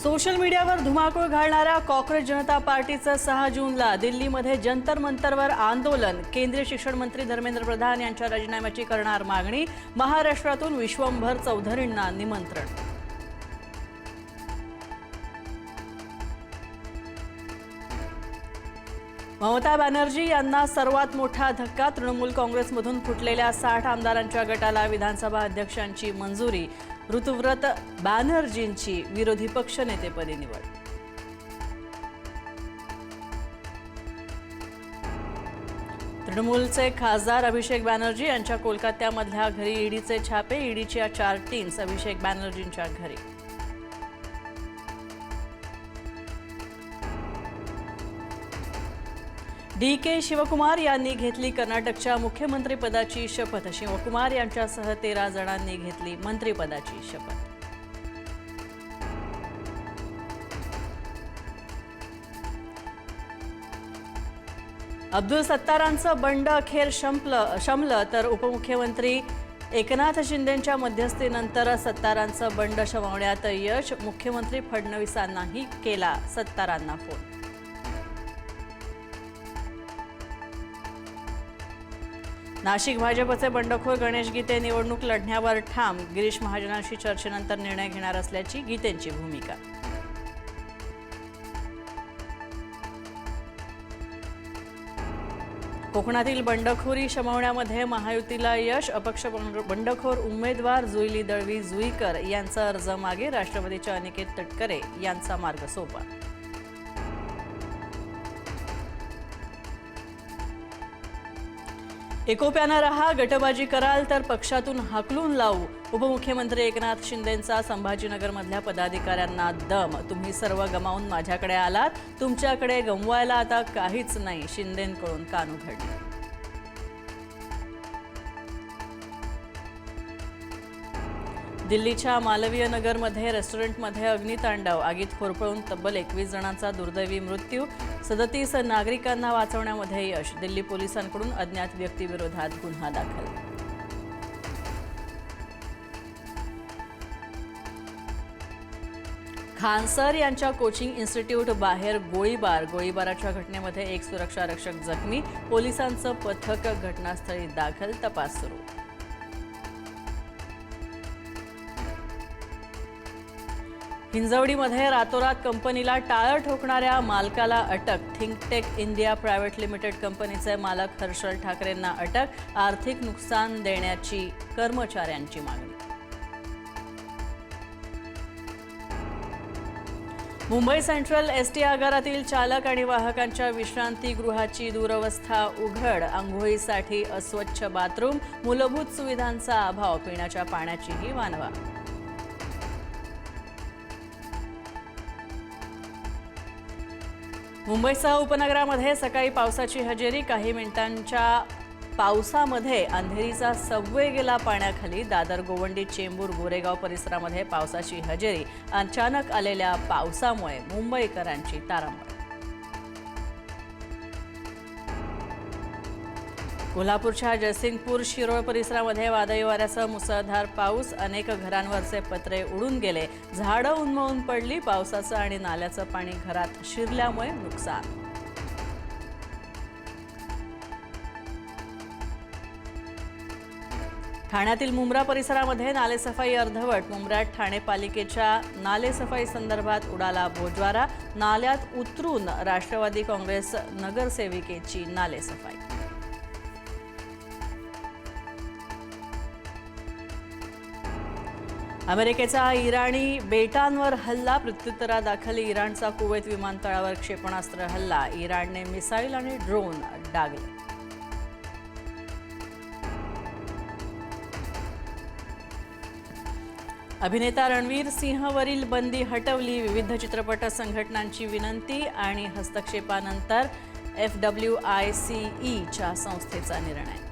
Social मीडियावर धुमाकूळ घालणाऱ्या काँग्रेस जनता पार्टीचं 6 जूनला दिल्लीमध्ये जंतर मंतरवर आंदोलन। केंद्रीय शिक्षण मंत्री धर्मेंद्र प्रधान यांच्या राजीनाम्याची करणार मागणी। महाराष्ट्रातून विश्वंभर चौधरींना निमंत्रण। ममता बॅनर्जी यांना सर्वात मोठा धक्का। तृणमूल काँग्रेसमधून फुटलेल्या 60 आमदारांच्या गटाला विधानसभा अध्यक्षांची मंजुरी। ऋतुव्रत बॅनर्जींची विरोधी पक्षनेतेपदी निवड। तृणमूलचे खासदार अभिषेक बॅनर्जी यांच्या कोलकात्यामधल्या घरी ईडीचे छापे। ईडीच्या 4 टीम्स अभिषेक बॅनर्जींच्या घरी। डी.के. शिवकुमार यांनी घेतली कर्नाटकच्या मुख्यमंत्रीपदाची शपथ। शिवकुमार यांच्यासह 13 जणांनी घेतली मंत्रिपदाची शपथ। अब्दुल सत्तारांचं बंड अखेर शमलं तर उपमुख्यमंत्री एकनाथ शिंदेंच्या मध्यस्थीनंतर सत्तारांचं बंड शमवण्यात यश। मुख्यमंत्री फडणवीसांनाही केला सत्तारांना फोन। नाशिक भाजपचे बंडखोर गणेश गीते निवडणूक लढण्यावर ठाम। गिरीश महाजनांशी चर्चेनंतर निर्णय घेणार असल्याची गीतेंची भूमिका। कोकणातील बंडखोरी शमवण्यामध्ये महायुतीला यश। अपक्ष बंडखोर उमेदवार जुईली दळवी जुईकर यांचा अर्ज मागे। राष्ट्रवादीचे अनिकेत तटकरे यांचा मार्ग सोपा। एकोप्यानं रहा, गटबाजी कराल तर पक्षातून हाकलून लावू। उपमुख्यमंत्री एकनाथ शिंदेंचा संभाजीनगरमधल्या पदाधिकाऱ्यांना दम। तुम्ही सर्व गमावून माझ्याकडे आलात, तुमच्याकडे गमवायला आता काहीच नाही। शिंदेंकडून कान उघडले। दिल्लीच्या मालवीय नगरमध्ये रेस्टॉरंटमध्ये अग्नितांडव। आगीत होरपळून तब्बल 21 जणांचा दुर्दैवी मृत्यू। 37 नागरिकांना वाचवण्यामध्ये यश। दिल्ली पोलिसांकडून अज्ञात व्यक्तीविरोधात गुन्हा दाखल। खानसर यांच्या कोचिंग इन्स्टिट्यूट बाहेर गोळीबार। गोळीबाराच्या घटनेमध्ये एक सुरक्षा रक्षक जखमी। पोलिसांचं पथक घटनास्थळी दाखल, तपास सुरू। हिंजवडीमध्ये रातोरात कंपनीला टाळं ठोकणाऱ्या मालकाला अटक। थिंकटेक इंडिया प्रायव्हेट लिमिटेड कंपनीचे मालक हर्षल ठाकरेंना अटक। आर्थिक नुकसान देण्याची कर्मचाऱ्यांची मागणी। मुंबई सेंट्रल एसटी आगारातील चालक आणि वाहकांच्या विश्रांतीगृहाची दुरवस्था उघड। अंघोळीसाठी अस्वच्छ बाथरूम, मूलभूत सुविधांचा अभाव, पिण्याच्या पाण्याचीही वानवा। मुंबईसह उपनगरामध्ये सकाळी पावसाची हजेरी। काही मिनिटांच्या पावसामध्ये अंधेरीचा सबवे गेला पाण्याखाली। दादर, गोवंडी, चेंबूर, गोरेगाव परिसरामध्ये पावसाची हजेरी। अचानक आलेल्या पावसामुळे मुंबईकरांची तारांबळ। कोल्हापूरच्या जयसिंगपूर शिरोळ परिसरामध्ये वादळी वाऱ्यासह मुसळधार पाऊस। अनेक घरांवरचे पत्रे उडून गेले। झाडं उन्मळून पडली। पावसाचं आणि नाल्याचं पाणी घरात शिरल्यामुळे नुकसान। ठाण्यातील मुंब्रा परिसरामध्ये नालेसफाई अर्धवट। मुंब्र्यात ठाणे पालिकेच्या नालेसफाई संदर्भात उडाला बोजवारा। नाल्यात उतरून राष्ट्रवादी काँग्रेस नगरसेविकेची नालेसफाई। अमेरिकेचा इराणी बेटांवर हल्ला। प्रत्युत्तरादाखल इराणचा कुवेत विमानतळावर क्षेपणास्त्र हल्ला। इराणने मिसाईल आणि ड्रोन डागले। अभिनेता रणवीर सिंहवरील बंदी हटवली। विविध चित्रपट संघटनांची विनंती आणि हस्तक्षेपानंतर FWICEच्या संस्थेचा निर्णय।